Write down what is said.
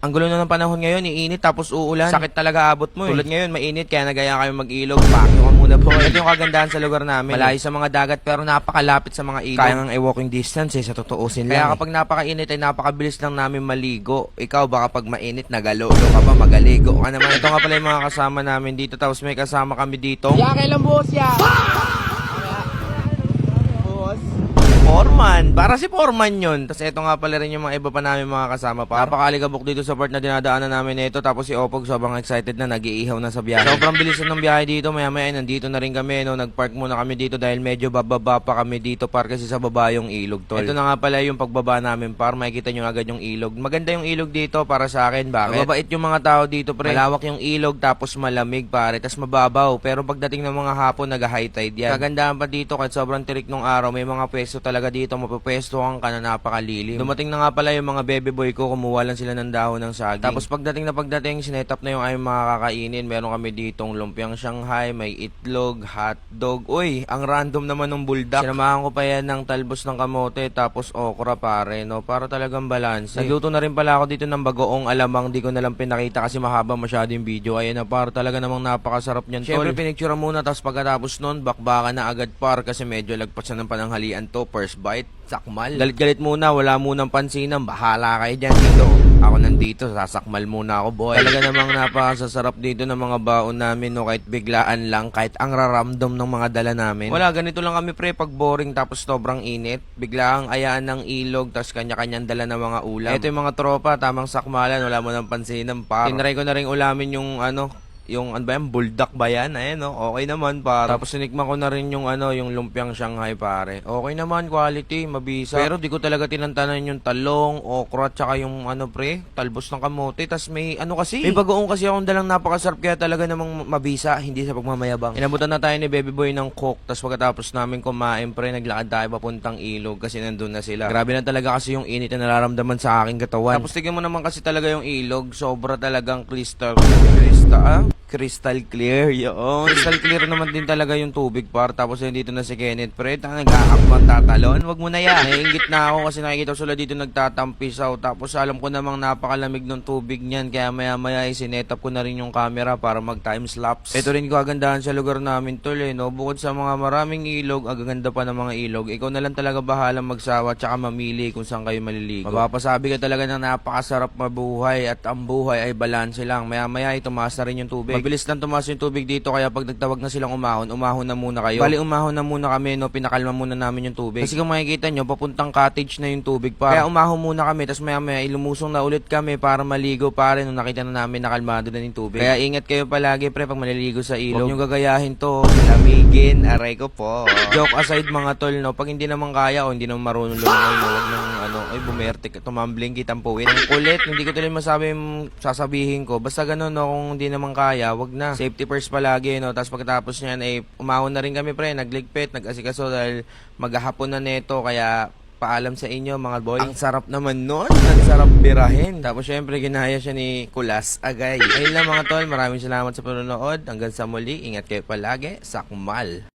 Ang gulo na ng panahon ngayon, iinit tapos uulan. Sakit talaga abot mo eh. Tulad ngayon, mainit kaya nagaya kayo mag-ilog. Pakyo ka muna po. Ito yung kagandahan sa lugar namin. Malayo sa mga dagat pero napakalapit sa mga ilog. Kaya ngang walking distance sa tutuusin lang. Kaya kapag napakainit ay napakabilis lang namin maligo. Ikaw baka pag mainit nagalolo ka pa, magaligo ka naman. Ito nga pala yung mga kasama namin dito tapos may kasama kami dito. Ya, kailan buhos ya? Foreman. Para si Foreman yun. Tapos ito nga pala rin yung mga iba pa namin mga kasama pa. Napakaligabok dito sa part na dinadaanan namin nito. Tapos si Opog sobrang excited na, nag-iihaw na sa biyahe. Sobrang bilisan ng biyahe dito. Maya-maya nandito na rin kami. No? Nag-park muna kami dito dahil medyo bababa pa kami dito par kasi sa baba yung ilog tol. Ito na nga pala yung pagbaba namin par. Makikita nyo agad yung ilog. Maganda yung ilog dito para sa akin. Bakit? Mababait yung mga tao dito pre. Malawak yung ilog tapos malamig pare. Tapos mababaw. Pero pagdating ng mga hapon nag-high tide yan. Kagandahan pa dito kahit sobrang tirik nung araw. May mga pwesto talaga dito, mapapwestuhan ka na napakalilim. Dumating na nga pala yung mga baby boy ko, kumuha lang sila ng dahon ng saging. Tapos pagdating, sinetap na yung aming mga kakainin. Meron kami ditong lumpiang Shanghai, may itlog, hotdog. Uy, ang random naman ng buldak. Sinamahan ko pa yan ng talbos ng kamote, tapos okra pare, no? Para talagang balanse. Nagluto na rin pala ako dito ng bagoong alamang, di ko nalang pinakita kasi mahaba masyado yung video. Ayun na par, talaga namang napakasarap niyan. Siyempre pinicture muna, tapos pagkatapos nun, bakbakan na agad par kasi medyo lagpas na ng pananghalian to. First bite, sakmal. Galit-galit muna, wala munang pansinan, bahala kayo dyan dito. Ako nandito, sasakmal muna ako boy. Talaga namang napakasasarap dito ng mga baon namin, no? Kahit biglaan lang, kahit ang raramdom ng mga dala namin. Wala, ganito lang kami pre, pag boring tapos sobrang init, bigla ang ayaan ng ilog, tapos kanya-kanyang dala ng mga ulam. Ito yung mga tropa, tamang sakmalan, wala mo ng pansinan pa. Tinry ko na rin ulamin yung yung ano ba yan, buldak ba yan? Ayan, no? Okay naman para. Tapos sinikman ko na rin yung yung lumpiang Shanghai pare. Okay naman, quality, mabisa. Pero di ko talaga tinantanan yung talong, okra, tsaka yung pre, talbos ng kamote. Tapos may kasi, may bagoong kasi akong dalang napakasarap kaya talaga namang mabisa, hindi sa pagmamayabang. Inabutan na tayo ni Baby Boy ng coke. Tapos pagkatapos namin kumain pre, naglakad tayo papuntang ilog kasi nandun na sila. Grabe na talaga kasi yung init na nararamdaman sa aking katawan. Tapos tignan mo naman kasi talaga yung ilog, sobra talagang crystal clear, yun. Crystal clear naman din talaga yung tubig par. Tapos yun dito na si Kenneth pre, nag-aakbang tatalon. Wag mo na yan. Naiingit na ako kasi nakikita ko sila dito nagtatampisaw. Tapos alam ko namang napakalamig ng tubig niyan. Kaya maya-maya sinetap ko na rin yung camera para mag time-lapse. Ito rin ko kagandahan sa lugar namin tol no. Bukod sa mga maraming ilog, agaganda pa ng mga ilog. Ikaw na lang talaga bahalang magsawa tsaka mamili kung saan kayo maliligo. Mapapasabi ka talaga ng napakasarap mabuhay at ang buhay ay balanse lang. Maya-maya ay tumaas na rin yung tubig. Mabilis lang tumaas yung tubig dito kaya pag nagtawag na silang umahon na muna kayo. Bali umahon na muna kami no, pinakalma muna namin yung tubig. Kasi kung makikita nyo, papuntang cottage na yung tubig pa. Kaya umahon muna kami, tapos maya ilumusong na ulit kami para maligo pare nung nakita na namin nakalmado na yung tubig. Kaya ingat kayo palagi pre pag maliligo sa ilog. Huwag nyo gagayahin to, lamigin, aray ko po. Joke aside mga tol no, pag hindi naman kaya o hindi naman marunong lumangoy no, huwag nang ay bumerte ka, tumambling kitampuin. Ang kulit, hindi ko tuloy masabi sasabihin ko. Basta ganun no, kung hindi naman kaya, wag na. Safety first palagi no. Tapos pagkatapos niyan ay umahon na rin kami pre, nagligpit, nag-asikaso dahil maghahapon na neto kaya paalam sa inyo mga boy. Ang sarap naman nun. Ang sarap birahin. Tapos syempre ginaya siya ni Kulas Agay. Ayun lang mga tol. Maraming salamat sa panonood. Hanggang sa muli. Ingat kayo palagi. Sakmal.